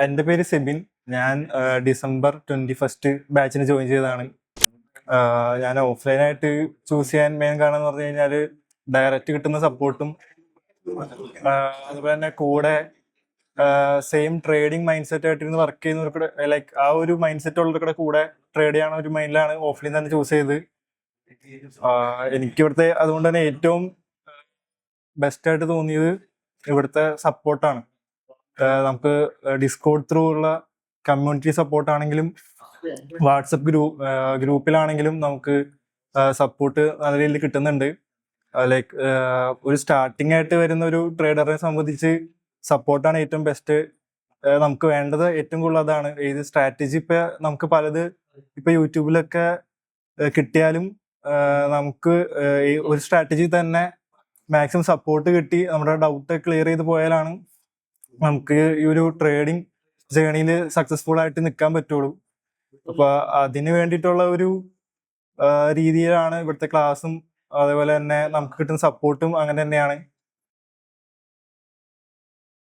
എൻ്റെ പേര് സെബിൻ. ഞാൻ ഡിസംബർ 21 ബാച്ചിന് ജോയിൻ ചെയ്തതാണ്. ഞാൻ ഓഫ്ലൈനായിട്ട് ചൂസ് ചെയ്യാൻ മെയിൻ കാരണം എന്ന് പറഞ്ഞു കഴിഞ്ഞാൽ ഡയറക്റ്റ് കിട്ടുന്ന സപ്പോർട്ടും അതുപോലെ തന്നെ കൂടെ സെയിം ട്രേഡിങ് മൈൻഡ് സെറ്റ് ആയിട്ട് വർക്ക് ചെയ്യുന്നവർക്കൂടെ ലൈക്ക് ആ ഒരു മൈൻഡ് സെറ്റ് ഉള്ളവർക്കൂടെ കൂടെ ട്രേഡ് ചെയ്യാൻ ഒരു മൈൻഡിലാണ് ഓഫ്ലൈൻ തന്നെ ചൂസ് ചെയ്തത്. എനിക്കിവിടുത്തെ അതുകൊണ്ട് തന്നെ ഏറ്റവും ബെസ്റ്റായിട്ട് തോന്നിയത് ഇവിടുത്തെ സപ്പോർട്ടാണ്. നമുക്ക് ഡിസ്കോഡ് ത്രൂ ഉള്ള കമ്മ്യൂണിറ്റി സപ്പോർട്ടാണെങ്കിലും വാട്സപ്പ് ഗ്രൂപ്പിലാണെങ്കിലും നമുക്ക് സപ്പോർട്ട് നല്ല രീതിയിൽ കിട്ടുന്നുണ്ട്. ലൈക്ക് ഒരു സ്റ്റാർട്ടിംഗ് ആയിട്ട് വരുന്ന ഒരു ട്രേഡറിനെ സംബന്ധിച്ച് സപ്പോർട്ടാണ് ഏറ്റവും ബെസ്റ്റ്. നമുക്ക് വേണ്ടത് ഏറ്റവും കൂടുതൽ അതാണ്. ഏത് സ്ട്രാറ്റജി ഇപ്പൊ നമുക്ക് പലത് ഇപ്പൊ യൂട്യൂബിലൊക്കെ കിട്ടിയാലും നമുക്ക് ഒരു സ്ട്രാറ്റജി തന്നെ മാക്സിമം സപ്പോർട്ട് കിട്ടി നമ്മുടെ ഡൗട്ട് ക്ലിയർ ചെയ്ത് പോയാലാണ് നമുക്ക് ഈ ഒരു ട്രേഡിങ് ജേണിയിൽ സക്സസ്ഫുൾ ആയിട്ട് നിൽക്കാൻ പറ്റുള്ളൂ. അപ്പൊ അതിന് വേണ്ടിയിട്ടുള്ള ഒരു രീതിയിലാണ് ഇവിടുത്തെ ക്ലാസ്സും അതേപോലെ തന്നെ നമുക്ക് കിട്ടുന്ന സപ്പോർട്ടും അങ്ങനെ തന്നെയാണ്.